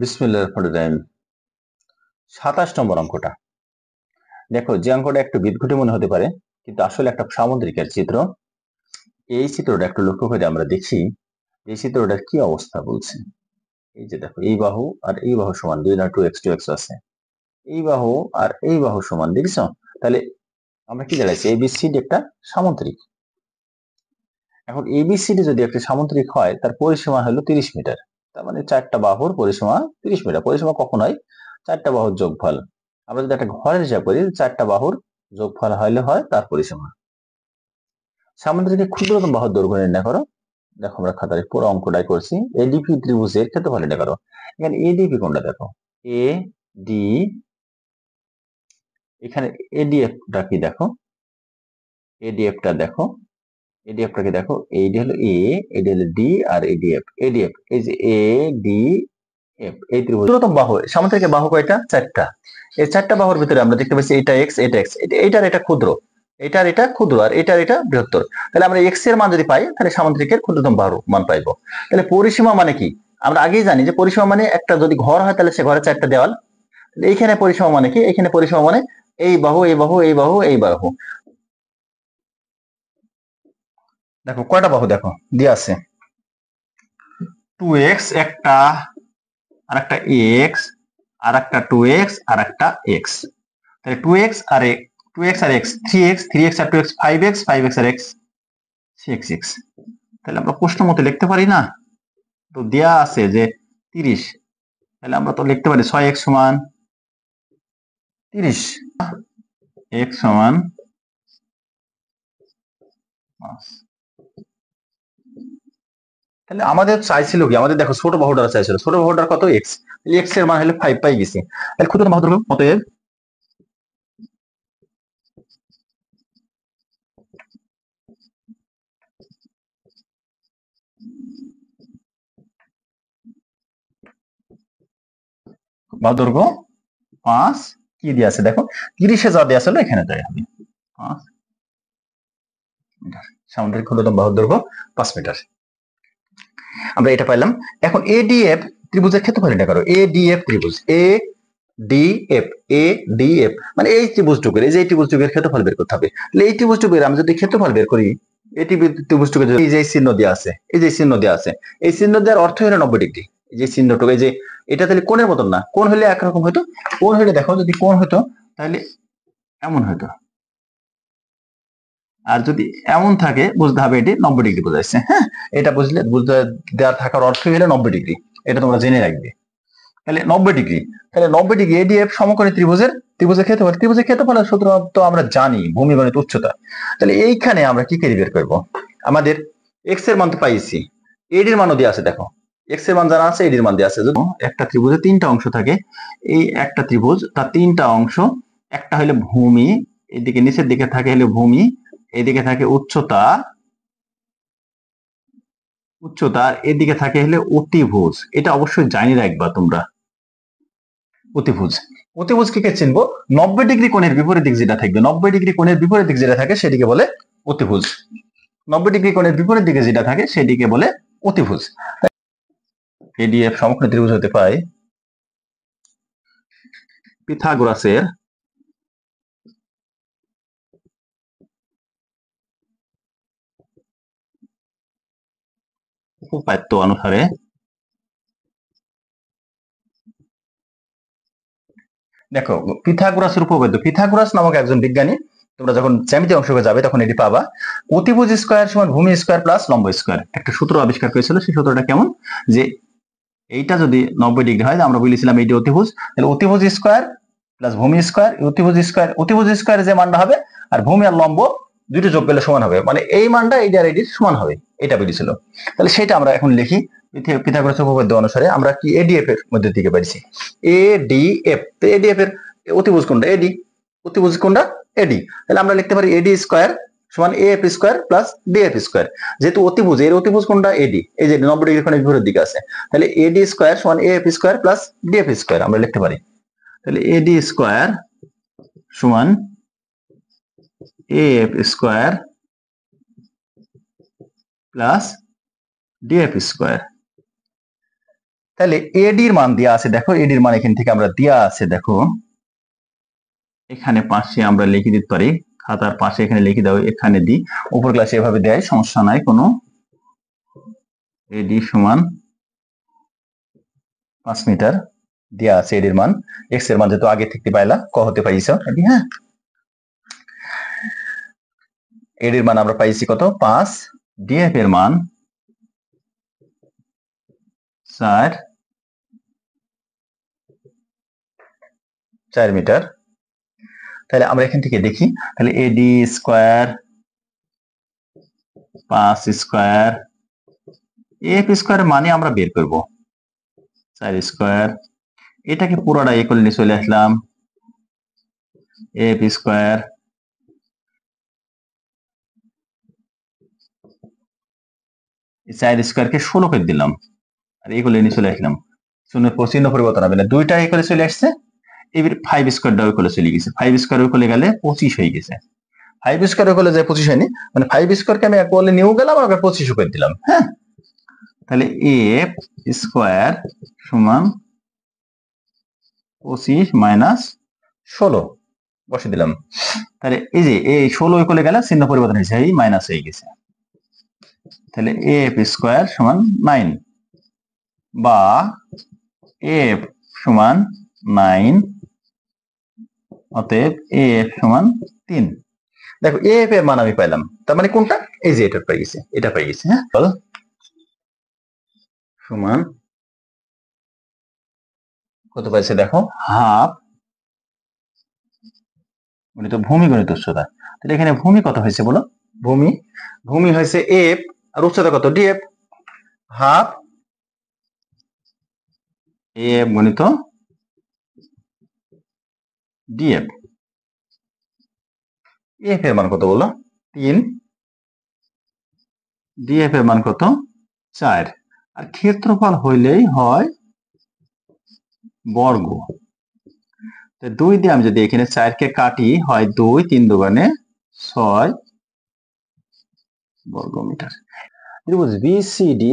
বিসমিল্লাহির রহমানির রহিম। ২৭ নম্বর অঙ্কটা দেখো, যে অঙ্কটা একটু বিদঘুটে মনে হতে পারে, কিন্তু আসলে একটা সামুদ্রিকের চিত্র। এই চিত্রটা একটু লক্ষ্য করে আমরা দেখি এই চিত্রটার কি অবস্থা বলছে। এই যে দেখো, এই বাহু আর এই বাহু সমান 2 না 2x আছে, এই বাহু আর এই বাহু সমান, দেখছো? তাহলে আমরা কি দাঁড়াইছি, এবিসিডি একটা সামুদ্রিক। এখন এবিসিডি যদি একটা সামুদ্রিক হয়, তার পরিসীমা হলো 30 মিটার। তার মানে চারটা বাহুর পরিসীমা 30 মিটার। পরিসীমা কখন হয়? চারটা বাহুর যোগফল। আমরা যদি একটা ঘরের হিসাব করি, চারটা বাহুর যোগফল হলে হয় তার পরিসীমা। সামুদ্রিকের ক্ষুদ্রতম বাহুর দৈর্ঘ্য নির্ণয় করো। দেখো, আমরা খাতায় পুরো অঙ্কটাই করছি। এডিপি ত্রিভুজের ক্ষেত্রফল নির্ণয় করো। এখানে এডিপি কোনটা দেখো, এ ডি, এখানে এডিএফটা কি দেখো, এডিএফটা দেখো, এডিএফটাকে দেখো, এইডি হলো এ, এডি হলো ডি, আর এডিএফ এডিএফ এই যে এ ডি এফ, এই ত্রিভুজ ক্ষুদ্রতম বাহু। সামুদ্রিকের বাহু কয়টা? চারটা। এই চারটা বাহুর ভিতরে আমরা দেখতে পাচ্ছি এটা এক্স, এটা এক্স, এটার এটা ক্ষুদ্র, এটার এটা ক্ষুদ্র, আর এটার এটা বৃহত্তর। তাহলে আমরা এক্স এর মান যদি পাই, তাহলে সামুদ্রিকের ক্ষুদ্রতম বাহুর মান পাইবো। তাহলে পরিসীমা মানে কি? আমরা আগেই জানি যে পরিসীমা মানে একটা যদি ঘর হয়, তাহলে সে ঘরে চারটা দেওয়াল। এইখানে পরিসীমা মানে কি? এখানে পরিসীমা মানে এই বাহু, এই বাহু, এই বাহু, এই বাহু। দেখো কয়টা বাহু দেখো দিয়ে আছে, 2x একটা, আর একটা x, আর একটা 2x, আর একটা x। তাহলে 2x আর 2x আর x, 3x, 3x আর 2x, 5x, 5x আর x, 6x। তাহলে আমরা প্রশ্ন মতো লিখতে পারি না? তো দেয়া আছে যে 30, তাহলে আমরা তো লিখতে পারি 6x সমান 30, x সমান 5। তাহলে আমাদের চাইছিল কি? আমাদের দেখো ছোট বাহুটার চাইছিল, ছোট বাহুটার কত? x। তাহলে x এর মান হলো 5 পাই গেছি। তাহলে ক্ষুদ্রতম বাহুর দৈর্ঘ্য অতএব বাহুর দৈর্ঘ্য 5। কি দিয়ে আছে দেখো, 30-এ যা দেয়া ছিল এখানে তাই হবে 5 মিটার। সামুদ্রিক ক্ষুদ্রতম বাহুর দৈর্ঘ্য 5 মিটার। আমরা এটা পাইলাম। এখন এডিএফ ত্রিভুজের ক্ষেত্রফল নির্ণয় করো। এডিএফ ত্রিভুজ, ডিএফ, এডিএফ মানে এই ত্রিভুজটুকুর, এই যে এই ত্রিভুজটুকুর ক্ষেত্রফল বের করতে হবে। তাহলে এই ত্রিভুজটুকুর আমি যদি ক্ষেত্রফল বের করি, এই ত্রিভুজটুকুর এই যে চিহ্ন দেওয়া আছে, এই যে চিহ্ন দেওয়া আছে, এই চিহ্ন দেওয়ার অর্থ হলো 90 ডিগ্রি। এই যে চিহ্নটুকু, এই যে এটা তাহলে কোণের মতন না, কোণ হলে একরকম হতো। কোণ হলে দেখো, যদি কোণ হতো তাহলে এমন হতো, আর যদি এমন থাকে বুঝতে হবে এটি 90 ডিগ্রি বোঝাচ্ছে। হ্যাঁ, এটা বুঝলে, বুঝতে দেওয়ার থাকার অর্থ হলো 90 ডিগ্রি। এটা তোমরা জেনে রাখবে। তাহলে 90 ডিগ্রি, তাহলে 90 ডিগ্রি এডিএফ সমকোণী ত্রিভুজের ত্রিভুজের ক্ষেত্রফল। ত্রিভুজের ক্ষেত্রফলের সূত্র তো আমরা জানি, ভূমি গণিত উচ্চতা। তাহলে এইখানে আমরা কি করে বের করব? আমাদের এক্স এর মান তো পাইছি, এডির মানও দেওয়া আছে। দেখো, এক্স এর মান জানা আছে, এডির মান দেওয়া আছে। যদি একটা ত্রিভুজে তিনটা অংশ থাকে, এই একটা ত্রিভুজ তার তিনটা অংশ, একটা হলো ভূমি, এদিকে নিচের দিকে থাকে হলো ভূমি, এদিকে থাকে উচ্চতা, উচ্চতার এদিকে থাকে হলে অতিভুজ। এটা অবশ্যই জানি রাখবা তোমরা। অতিভুজ, অতিভুজকে কে চিনবো? 90 ডিগ্রি কোণের বিপরীত দিক যেটা থাকবে, 90 ডিগ্রি কোণের বিপরীত দিক যেটা থাকে সেটিকে বলে অতিভুজ। 90 ডিগ্রি কোণের বিপরীত দিকে যেটা থাকে সেটিকে বলে অতিভুজ। এডিএফ সমকোণী ত্রিভুজ হতে পায় পিথাগোরাসের উপপাদ্য অনুসারে। দেখো, পিথাগোরাসের উপপাদ্য, পিথাগোরাস নামক একজন বিজ্ঞানী, তোমরা যখন জ্যামিতি অংশকে যাবে তখন এটি পাবা। অতিভুজ স্কয়ার সমান ভূমি স্কয়ার প্লাস লম্ব স্কয়ার, একটা সূত্র আবিষ্কার করেছিল। সেই সূত্রটা কেমন? যে এইটা যদি 90 ডিগ্রি হয়, আমরা বলেছিলাম এইটি অতিভুজ, তাহলে অতিভুজ স্কয়ার প্লাস ভূমি স্কয়ার, অতিভুজ স্কয়ার যে মানটা হবে, আর ভূমি আর লম্ব দুটো যোগ করলে সমান হবে, মানে এই মানটা এইটা আর এটির সমান হবে, এটা বেরিয়েছিল। তাহলে সেটা আমরা এখন লিখি। পিথাগোরাসের উপপাদ্য অনুসারে আমরা কি এডিএফ এর মধ্যে দিকে পাইছি, এডিএফ। তো এডিএফ এর অতিভুজ কোনটা? এডি। অতিভুজ কোনটা? এডি। তাহলে আমরা লিখতে পারি এডি স্কয়ার সমান AF square plus DF square. যেহেতু অতিভুজ, এর অতিভুজ কোনটা? এডি, এই যে 90 ডিগ্রি কোণের বিপরীত দিকে আছে। তাহলে এডি স্কয়ার সমান AF square plus DF square আমরা লিখতে পারি। তাহলে এডি স্কয়ার সমান AF square plus DF square. তাহলে এডির মান দেওয়া আছে, দেখো এডির মান এখান থেকে আমরা দেওয়া আছে, দেখো এখানে পাশে আমরা লিখে দিতে পারি, খাতার পাশে এখানে লিখে দাও, এখানে দিই, উপর ক্লাসে এভাবে দেয়, সমস্যা নাই কোনো। এডি সমান 5 মিটার দেওয়া আছে, এডির মান, এক্স এর মান যেহেতু আগে থেকে পাইলা ক হতে পাইছ, হ্যাঁ এডির মান আমরা পাইছি কত 5, ডিএফ এর মান 4 মিটার। তাহলে আমরা এখান থেকে দেখি, তাহলে এডি স্কোয়ার 5 স্কোয়ার এফ স্কোয়ার মানে আমরা বের করব 4 স্কোয়ার, এটাকে পুরোটা ইকুয়াল নিয়ে চলে আসলাম, এফ স্কোয়ার 4 স্কোয়ারকে 16 করে দিলাম, আর ইকুয়াল নিয়ে চলে আসলাম, চিহ্ন পরিবর্তন হবে না, দুইটা ইকুয়ালে চলে আসছে। এবার 5 স্কোয়ারটা ইকুয়ালে চলে গেছে, 5 স্কোয়ার ইকুয়ালে গেলে 25 হয়ে গেছে, 5 স্কোয়ার ইকুয়ালে যায় 25 হয়নি, মানে 5 স্কোয়ারকে আমি ইকুয়ালে নিয়েও গেলাম আর 25 করে দিলাম, হ্যাঁ। তাহলে এফ স্কোয়ার সমান 25 মাইনাস 16 বসে দিলাম। তাহলে এই যে এই 16 ইকুয়ালে গেলে চিহ্ন পরিবর্তন হয়েছে, এই মাইনাস হয়ে গেছে। তাহলে এফ স্কোয়ার সমান 9 বা এফ সমান 9, অতএব এফ সমান 3। দেখো এফ এর মান আমি পাইলাম, তার মানে কোনটা, এই যে এটা পেয়ে গেছে, এটা পেয়ে গেছে, হ্যাঁ সমান কত পাইছে দেখো, হাফ গণিত ভূমি গণিত উচ্চতা। তাহলে এখানে ভূমি কত হয়েছে বলো, ভূমি হয়েছে এফ, আর উচ্চতা কত ডিএফ, হাফ এফ গণিত ডিএফ। এফ এর মান কত বলো 3, ডিএফ এর মান কত 4, আর ক্ষেত্রফল হইলেই হয় বর্গ। 2 দিয়ে আমি যদি এখানে 4 কে কাটি, হয় 2, 3 দুগুণে 6 বর্গ মিটার। ত্রিভুজ বিসিডি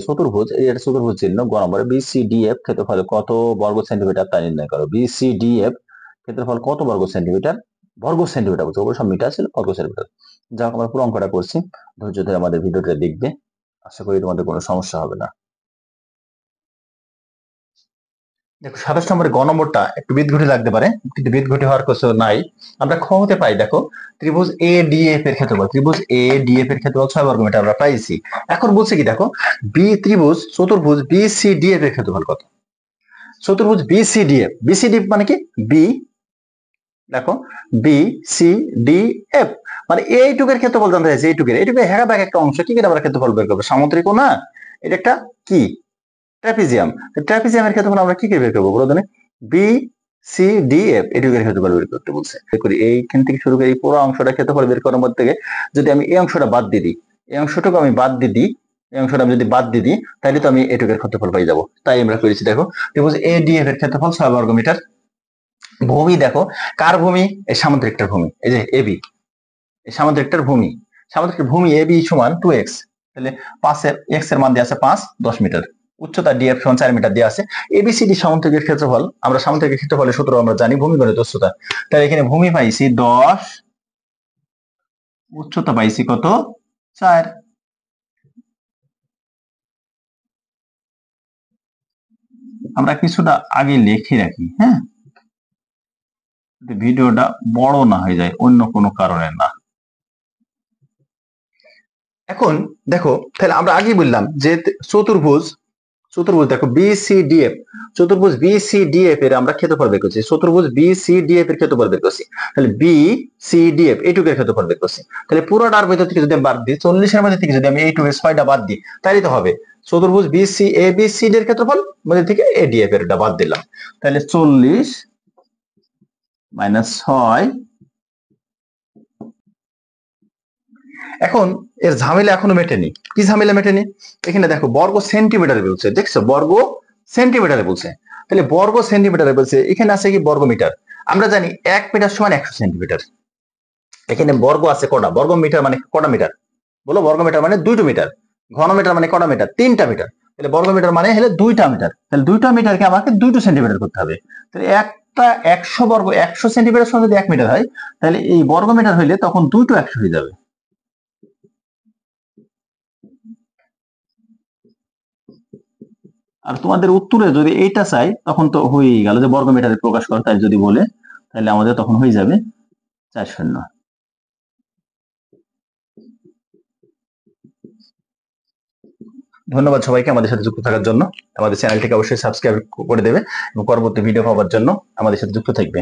চতুর্ভুজ, এটা চতুর্ভুজ চিহ্ন, গ নম্বরে বিসিডিএফ ক্ষেত্রফল কত বর্গ সেন্টিমিটার তা নির্ণয় করো। বিসিডিএফ ক্ষেত্রফল কত বর্গ সেন্টিমিটার, বর্গ সেন্টিমিটার বলছে, ওপর সব মিটার ছিল, বর্গ সেন্টিমিটার। যাক আমরা পুরো অঙ্কটা করছি, ধৈর্য ধরে আমাদের ভিডিওটা দেখবে, আশা করি তোমাদের কোনো সমস্যা হবে না। দেখো 27 নম্বরে গ নম্বরটা একটু বিদঘুটে লাগতে পারে, কিন্তু বিদঘুটে হওয়ার কিছু নাই, আমরা খ হতে পাই। দেখো ত্রিভুজ এ ডিএফ এর ক্ষেত্রফল, ত্রিভুজ এ ডিএফ এর ক্ষেত্রফল 6 বর্গ মিটার আমরা পাইছি। এখন বলছে কি দেখো, চতুর্ভুজ বিসিডিএফ এর ক্ষেত্রফল কত। চতুর্ভুজ বিসিডিএফ, বিসিডি মানে কি বি, দেখো বি সি ডি এফ, মানে এইটুকের ক্ষেত্রফল জানতে চাইছে, এইটুকের হেরা ব্যাক একটা অংশ, কি করে আমরা ক্ষেত্রফল বের করবো, সামুদ্রিক না, এটা একটা কি ট্রাপিজিয়াম, ট্রাপিজিয়ামের ক্ষেত্রফল আমরা কি করে বের করবো বলো তো, বি সি ডি এফ এটুকের ক্ষেত্রফল বের করতে বলছে। এইখান থেকে শুরু করে এই পুরো অংশটা ক্ষেত্রফল বের করার মধ্যে থেকে যদি আমি এই অংশটা বাদ দিয়ে দিই, এই অংশটুকু আমি বাদ দিয়ে দিই, এই অংশটা আমি যদি বাদ দিয়ে দিই, তাহলে তো আমি এটুকের ক্ষেত্রফল পাই যাবো। তাই আমরা করেছি, দেখো ত্রিভুজ এ ডি এফ এর ক্ষেত্রফল 6 বর্গ মিটার। ভূমি দেখো কার ভূমি, এই সামুদ্রিকটার ভূমি, এই যে এবি, এই সামুদ্রিকটার ভূমি, সামুদ্রিক ভূমি এবি সমান 2x, তাহলে 5 এর x এর মান দেওয়া আছে 5, 10 মিটার, উচ্চতা ডিএফ সমান 4 মিটার দেওয়া আছে। এবিসিডি সামুদ্রিকের ক্ষেত্রফল, আমরা সামুদ্রিকের ক্ষেত্রফলের সূত্র আমরা জানি, ভূমি গণিত উচ্চতা, তাহলে এখানে ভূমি পাইছি 10, উচ্চতা পাইছি কত 4। আমরা কিছুটা আগে লিখে রাখি, হ্যাঁ, ভিডিওটা বড় না হয়ে যায়, অন্য কোনো কারণে না। এখন দেখো তাহলে আমরা আগেই বললাম যে চতুর্ভুজ দেখো বিসিডিএফ, চতুর্ভুজ বিসিডিএফ এর আমরা ক্ষেত্রফল বের করছি, চতুর্ভুজ বিসিডিএফ এর ক্ষেত্রফল বের করছি, তাহলে বিসিডিএফ এইটুকের ক্ষেত্রফল বের করছি। তাহলে পুরোটার ভিতর থেকে যদি বাদ দিই, 40 এর মধ্যে থেকে যদি আমি এইটুকের 6টা বাদ দিই, তাহলে তো হবে চতুর্ভুজ বিসি এ বিসিডি এর ক্ষেত্রফল মধ্যে থেকে এডিএফ এরটা বাদ দিলাম, তাহলে 40 মাইনাস 6। এখন এর ঝামেলা এখনো মেটেনি, কি ঝামেলা মেটেনি, এখানে দেখো বর্গ সেন্টিমিটারে বলছে, দেখছো বর্গ সেন্টিমিটারে বলছে, তাহলে বর্গ সেন্টিমিটারে বলছে, এখানে আছে কি বর্গ মিটার, আমরা জানি 1 মিটার সমান 100 সেন্টিমিটার, এখানে বর্গ আছে কটা, বর্গ মিটার মানে কটা মিটার বলো, বর্গ মিটার মানে 2টো মিটার, ঘন মিটার মানে কটা মিটার, 3টা মিটার, তাহলে বর্গমিটার মানে হলে 2টা মিটার, তাহলে 2টা মিটারকে আমাকে 2 সেন্টিমিটার করতে হবে। তাহলে একটা 100 সেন্টিমিটার সমান যদি 1 মিটার হয়, তাহলে এই বর্গমিটার হইলে তখন 2 100 হয়ে যাবে। আর তোমাদের উত্তরে যদি এইটা চাই তখন তো হয়েই গেল, যে বর্গমিটারে প্রকাশ করো তাই যদি বলে, তাহলে আমাদের তখন হয়ে যাবে 4 শূন্য। ধন্যবাদ সবাইকে আমাদের সাথে যুক্ত থাকার জন্য। আমাদের চ্যানেলটিকে অবশ্যই সাবস্ক্রাইব করে দেবে এবং পরবর্তী ভিডিও পাওয়ার জন্য আমাদের সাথে যুক্ত থাকবে।